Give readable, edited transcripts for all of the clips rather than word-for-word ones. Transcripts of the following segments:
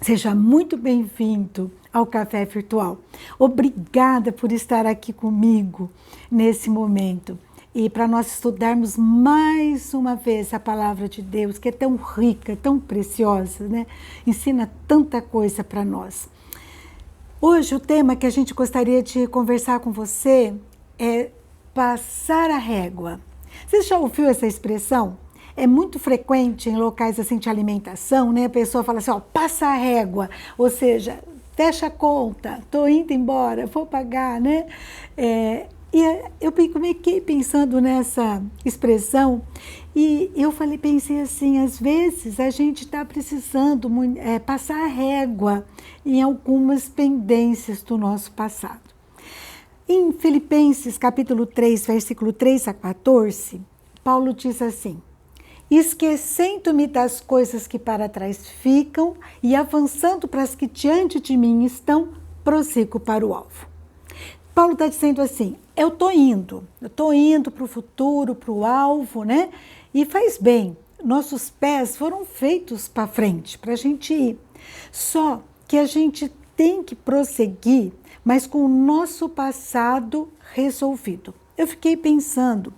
Seja muito bem-vindo ao Café Virtual. Obrigada por estar aqui comigo nesse momento. E para nós estudarmos mais uma vez a palavra de Deus, que é tão rica, tão preciosa, né? Ensina tanta coisa para nós. Hoje o tema que a gente gostaria de conversar com você é passar a régua. Você já ouviu essa expressão? É muito frequente em locais assim de alimentação, né? A pessoa fala assim, ó, passa a régua, ou seja, fecha a conta, tô indo embora, vou pagar, né? Eu fiquei pensando nessa expressão e pensei assim, às vezes a gente está precisando passar a régua em algumas pendências do nosso passado. Em Filipenses capítulo 3, versículo 3 a 14, Paulo diz assim: esquecendo-me das coisas que para trás ficam e avançando para as que diante de mim estão, prossigo para o alvo. Paulo está dizendo assim, eu estou indo para o futuro, para o alvo, né? E faz bem, nossos pés foram feitos para frente, para a gente ir. Só que a gente tem que prosseguir, mas com o nosso passado resolvido. Eu fiquei pensando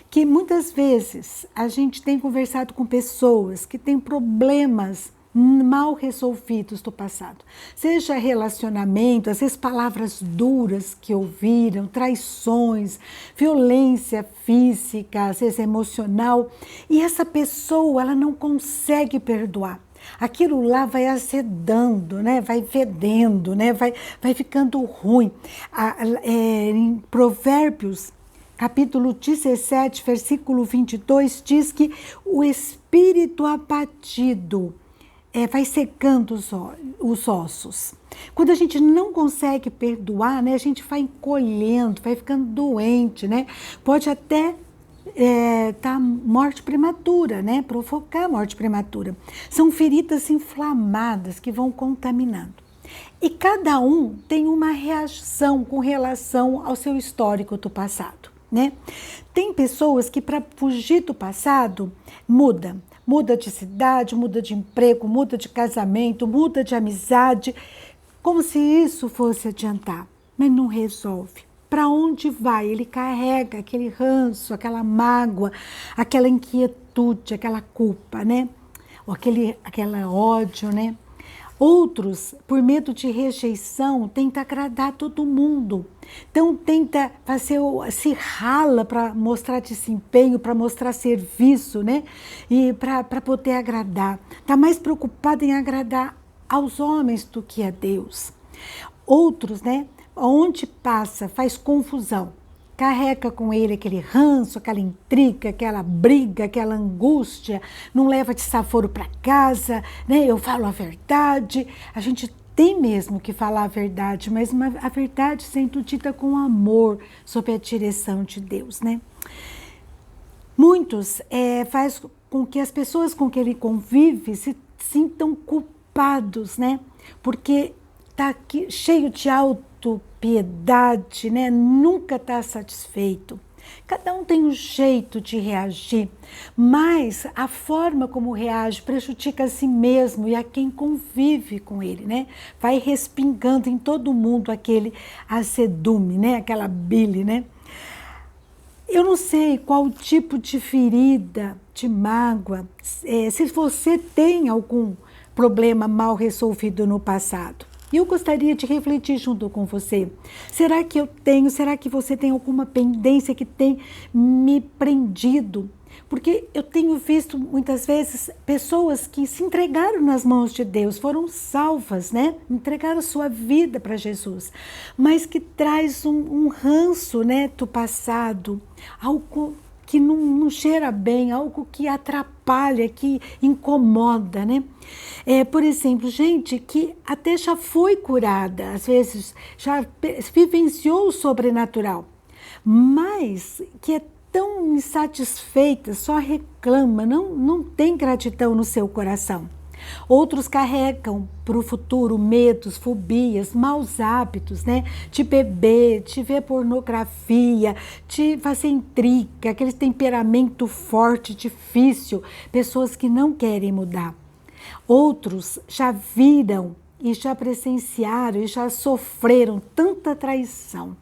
que muitas vezes a gente tem conversado com pessoas que têm problemas mal resolvidos do passado. Seja relacionamento, às vezes palavras duras que ouviram, traições, violência física, às vezes emocional. E essa pessoa, ela não consegue perdoar. Aquilo lá vai azedando, né? Vai fedendo, né? Vai ficando ruim. Em Provérbios, capítulo 17, versículo 22, diz que o espírito abatido vai secando os ossos. Quando a gente não consegue perdoar, né, a gente vai encolhendo, vai ficando doente, né? Pode até morte prematura, né? Provocar morte prematura. São feridas inflamadas que vão contaminando. E cada um tem uma reação com relação ao seu histórico do passado, né? Tem pessoas que para fugir do passado muda de cidade, muda de emprego, muda de casamento, muda de amizade, como se isso fosse adiantar, mas não resolve. Para onde vai? Ele carrega aquele ranço, aquela mágoa, aquela inquietude, aquela culpa, né? Ou aquele ódio, né? Outros, por medo de rejeição, tenta agradar todo mundo. Então tenta se rala para mostrar desempenho, para mostrar serviço, né? E para poder agradar. Está mais preocupado em agradar aos homens do que a Deus. Outros, né? Onde passa, faz confusão. Carrega com ele aquele ranço, aquela intriga, aquela briga, aquela angústia, não leva desaforo para casa, né? Eu falo a verdade, a gente tem mesmo que falar a verdade, mas a verdade sendo dita com amor, sob a direção de Deus, né? Muitos faz com que as pessoas com que ele convive se sintam culpados, né? Porque está cheio de autopiedade, né? Nunca está satisfeito. Cada um tem um jeito de reagir, mas a forma como reage prejudica a si mesmo e a quem convive com ele, né? Vai respingando em todo mundo aquele azedume, né? Aquela bile, né? Eu não sei qual tipo de ferida, de mágoa, se você tem algum problema mal resolvido no passado. E eu gostaria de refletir junto com você. Será que eu tenho? Será que você tem alguma pendência que tem me prendido? Porque eu tenho visto muitas vezes pessoas que se entregaram nas mãos de Deus, foram salvas, né? Entregaram sua vida para Jesus, mas que traz um ranço, né, do passado, algo que não cheira bem, algo que atrapalha, que incomoda, né? Por exemplo, gente que até já foi curada, às vezes já vivenciou o sobrenatural, mas que é tão insatisfeita, só reclama, não tem gratidão no seu coração. Outros carregam para o futuro medos, fobias, maus hábitos, né? De beber, de ver pornografia, de fazer intriga, aquele temperamento forte, difícil, pessoas que não querem mudar. Outros já viram e já presenciaram e já sofreram tanta traição,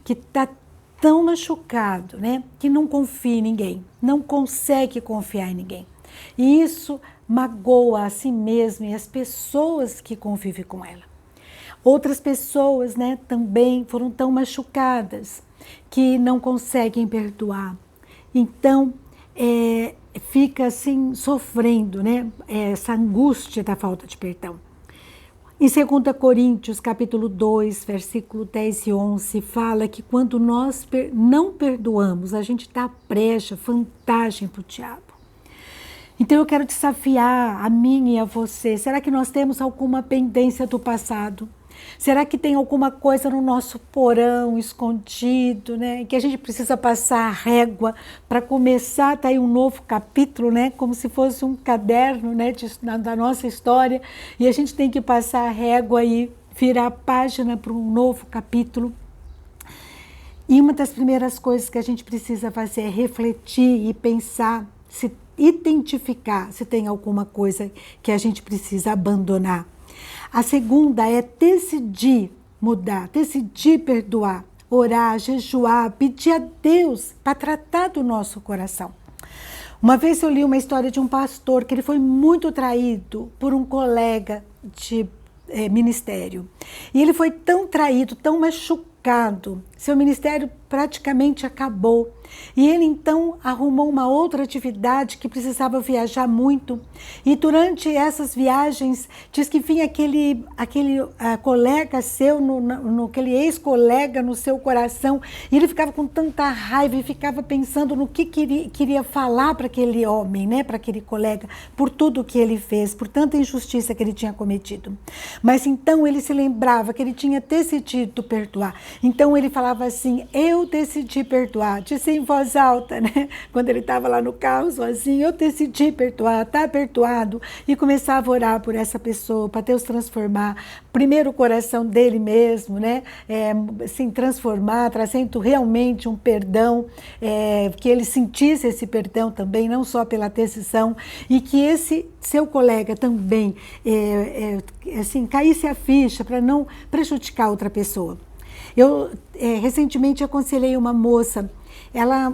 que está tão machucado, né? Que não confia em ninguém, não consegue confiar em ninguém. E isso magoa a si mesmo e as pessoas que convivem com ela. Outras pessoas, né, também foram tão machucadas que não conseguem perdoar. Então, fica assim sofrendo, né, essa angústia da falta de perdão. Em 2 Coríntios, capítulo 2, versículo 10 e 11, fala que quando nós não perdoamos, a gente dá brecha, vantagem para o diabo. Então eu quero desafiar a mim e a você. Será que nós temos alguma pendência do passado? Será que tem alguma coisa no nosso porão escondido, né? Que a gente precisa passar a régua para começar, tá aí um novo capítulo, né? Como se fosse um caderno, né? Da nossa história. E a gente tem que passar a régua e virar a página para um novo capítulo. E uma das primeiras coisas que a gente precisa fazer é refletir e pensar, identificar se tem alguma coisa que a gente precisa abandonar. A segunda é decidir mudar, decidir perdoar, orar, jejuar, pedir a Deus para tratar do nosso coração. Uma vez eu li uma história de um pastor que ele foi muito traído por um colega de ministério. E ele foi tão traído, tão machucado, seu ministério praticamente acabou. E ele então arrumou uma outra atividade que precisava viajar muito. E durante essas viagens, diz que vinha aquele colega seu, aquele ex-colega no seu coração. E ele ficava com tanta raiva e ficava pensando no que queria falar para aquele homem, né, para aquele colega, por tudo que ele fez, por tanta injustiça que ele tinha cometido. Mas então ele se lembrava que ele tinha decidido perdoar. Então ele falava assim: eu decidi perdoar, disse em voz alta, né? Quando ele estava lá no carro sozinho, eu decidi perdoar, está perdoado. E começava a orar por essa pessoa, para Deus transformar primeiro o coração dele mesmo, né? Assim, transformar, trazendo realmente um perdão, que ele sentisse esse perdão também, não só pela decisão, e que esse seu colega também assim, caísse a ficha para não prejudicar outra pessoa. Eu recentemente aconselhei uma moça,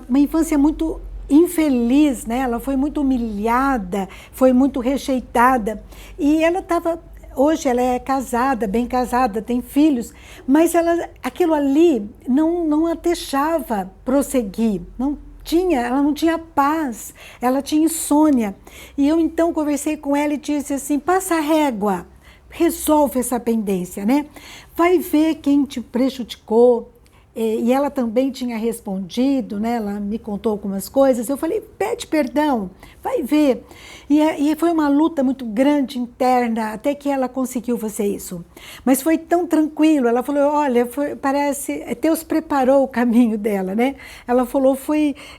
uma infância muito infeliz, né? Ela foi muito humilhada, foi muito rejeitada, e hoje ela é casada, bem casada, tem filhos, mas aquilo ali não a deixava prosseguir, ela não tinha paz, ela tinha insônia. E eu então conversei com ela e disse assim: passa a régua, resolve essa pendência, né? Vai ver quem te prejudicou. E ela também tinha respondido, né? Ela me contou algumas coisas. Eu falei: pede perdão, vai ver. E foi uma luta muito grande interna até que ela conseguiu fazer isso. Mas foi tão tranquilo. Ela falou: olha, parece Deus preparou o caminho dela, né? Ela falou: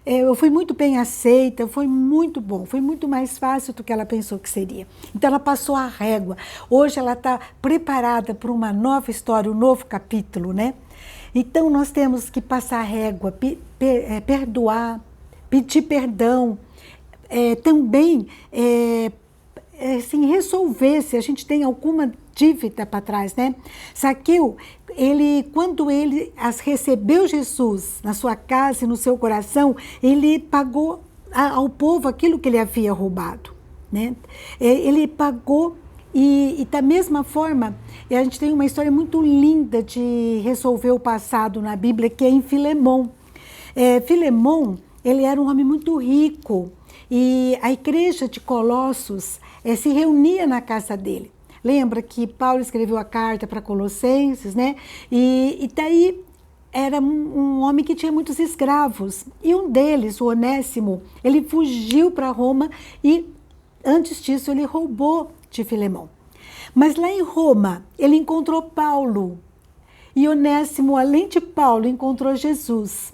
eu fui muito bem aceita, foi muito bom, foi muito mais fácil do que ela pensou que seria. Então ela passou a régua. Hoje ela está preparada para uma nova história, um novo capítulo, né? Então nós temos que passar a régua, perdoar, pedir perdão, também assim, resolver se a gente tem alguma dívida para trás, né? Zaqueu, quando ele recebeu Jesus na sua casa e no seu coração, ele pagou ao povo aquilo que ele havia roubado, né? Ele pagou. E da mesma forma, a gente tem uma história muito linda de resolver o passado na Bíblia, que é em Filemão. Filemão, ele era um homem muito rico, e a igreja de Colossos se reunia na casa dele. Lembra que Paulo escreveu a carta para Colossenses, né? E daí era um homem que tinha muitos escravos, e um deles, o Onésimo, ele fugiu para Roma e antes disso ele roubou de Filemão. Mas lá em Roma, ele encontrou Paulo. E Onésimo, além de Paulo, encontrou Jesus.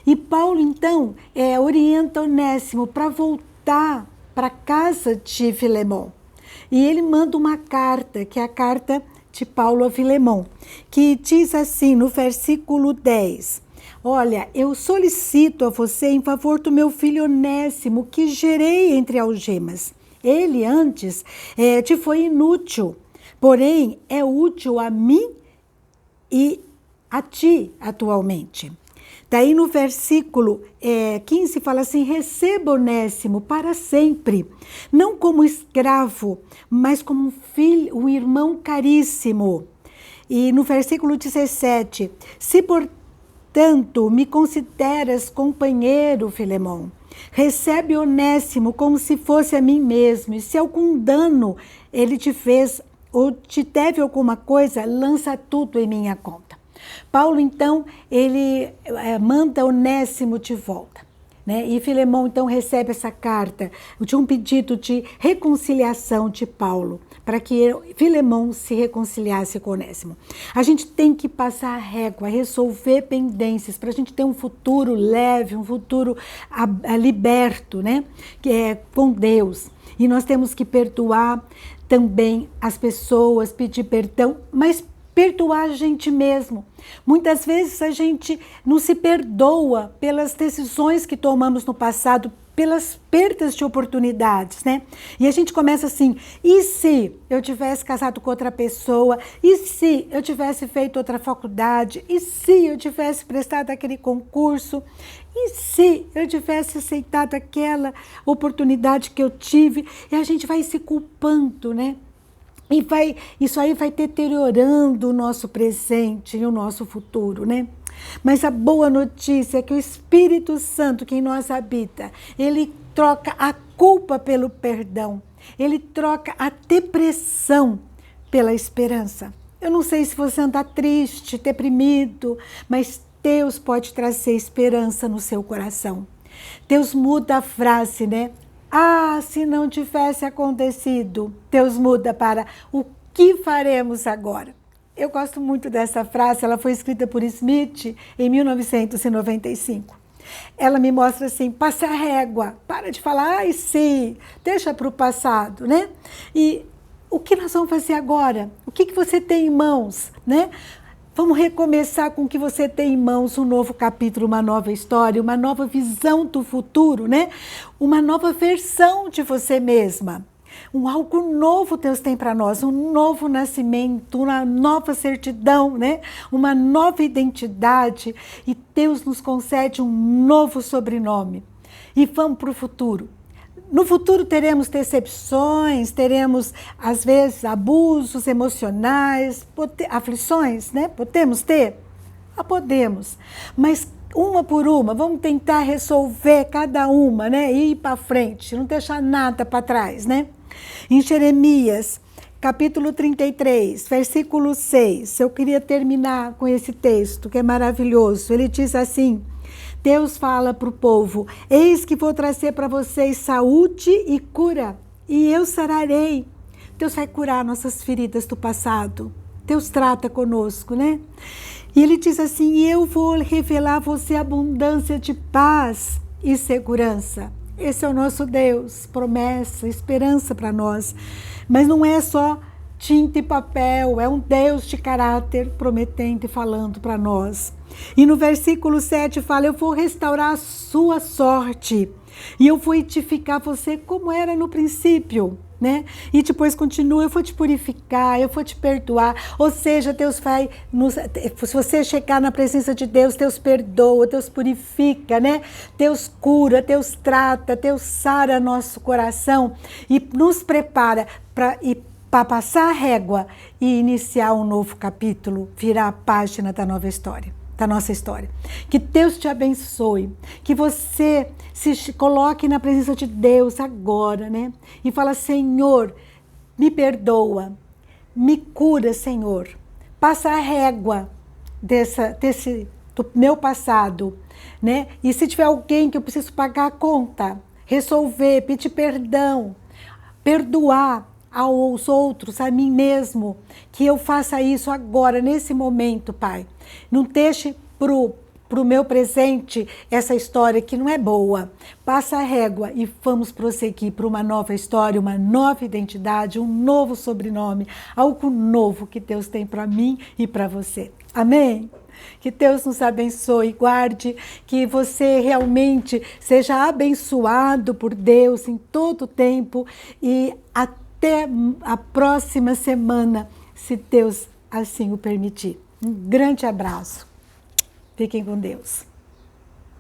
E Paulo, então, orienta Onésimo para voltar para a casa de Filemão. E ele manda uma carta, que é a carta de Paulo a Filemão, que diz assim, no versículo 10... Olha, eu solicito a você em favor do meu filho Onésimo, que gerei entre algemas. Ele antes te foi inútil, porém é útil a mim e a ti atualmente. Daí no versículo 15 fala assim: receba Onésimo para sempre, não como escravo, mas como um filho, um irmão caríssimo. E no versículo 17, se portanto me consideras companheiro, Filemão, recebe Onésimo como se fosse a mim mesmo, e se algum dano ele te fez ou te deve alguma coisa, lança tudo em minha conta. Paulo, então, ele manda Onésimo de volta, né? E Filemão, então, recebe essa carta de um pedido de reconciliação de Paulo, para que Filemão se reconciliasse com Onésimo. A gente tem que passar a régua, resolver pendências, para a gente ter um futuro leve, um futuro liberto, né? Que é com Deus. E nós temos que perdoar também as pessoas, pedir perdão, mas perdoar a gente mesmo. Muitas vezes a gente não se perdoa pelas decisões que tomamos no passado, pelas perdas de oportunidades, né? E a gente começa assim: e se eu tivesse casado com outra pessoa? E se eu tivesse feito outra faculdade? E se eu tivesse prestado aquele concurso? E se eu tivesse aceitado aquela oportunidade que eu tive? E a gente vai se culpando, né? E isso aí vai deteriorando o nosso presente e o nosso futuro, né? Mas a boa notícia é que o Espírito Santo que em nós habita, ele troca a culpa pelo perdão, ele troca a depressão pela esperança. Eu não sei se você anda triste, deprimido, mas Deus pode trazer esperança no seu coração. Deus muda a frase, né? Ah, se não tivesse acontecido, Deus muda para o que faremos agora? Eu gosto muito dessa frase, ela foi escrita por Smith em 1995. Ela me mostra assim: passa a régua, para de falar, ai sim, deixa para o passado, né? E o que nós vamos fazer agora? O que você tem em mãos, né? Vamos recomeçar com o que você tem em mãos, um novo capítulo, uma nova história, uma nova visão do futuro, né? Uma nova versão de você mesma. Algo novo Deus tem para nós, um novo nascimento, uma nova certidão, né? Uma nova identidade. E Deus nos concede um novo sobrenome. E vamos para o futuro. No futuro teremos decepções, teremos, às vezes, abusos emocionais, aflições, né? Podemos ter? Podemos. Mas uma por uma, vamos tentar resolver cada uma, né? E ir para frente, não deixar nada para trás, né? Em Jeremias, capítulo 33, versículo 6, eu queria terminar com esse texto, que é maravilhoso. Ele diz assim: Deus fala para o povo: eis que vou trazer para vocês saúde e cura, e eu sararei. Deus vai curar nossas feridas do passado. Deus trata conosco, né? E ele diz assim: eu vou revelar a você abundância de paz e segurança. Esse é o nosso Deus, promessa, esperança para nós. Mas não é só tinta e papel, é um Deus de caráter prometendo e falando para nós. E no versículo 7 fala: eu vou restaurar a sua sorte e eu vou edificar você como era no princípio, né? E depois continua: eu vou te purificar, eu vou te perdoar. Ou seja, Deus vai se você chegar na presença de Deus, Deus perdoa, Deus purifica, né? Deus cura, Deus trata, Deus sara nosso coração e nos prepara para passar a régua e iniciar um novo capítulo, virar a página da nova história, da nossa história. Que Deus te abençoe, que você se coloque na presença de Deus agora, né? E fala: Senhor, me perdoa, me cura, Senhor. Passa a régua do meu passado, né? E se tiver alguém que eu preciso pagar a conta, resolver, pedir perdão, perdoar aos outros, a mim mesmo, que eu faça isso agora, nesse momento, Pai. Não deixe para o meu presente essa história que não é boa. Passa a régua e vamos prosseguir para uma nova história, uma nova identidade, um novo sobrenome, algo novo que Deus tem para mim e para você. Amém? Que Deus nos abençoe, guarde, que você realmente seja abençoado por Deus em todo o tempo e até a próxima semana, se Deus assim o permitir. Um grande abraço. Fiquem com Deus.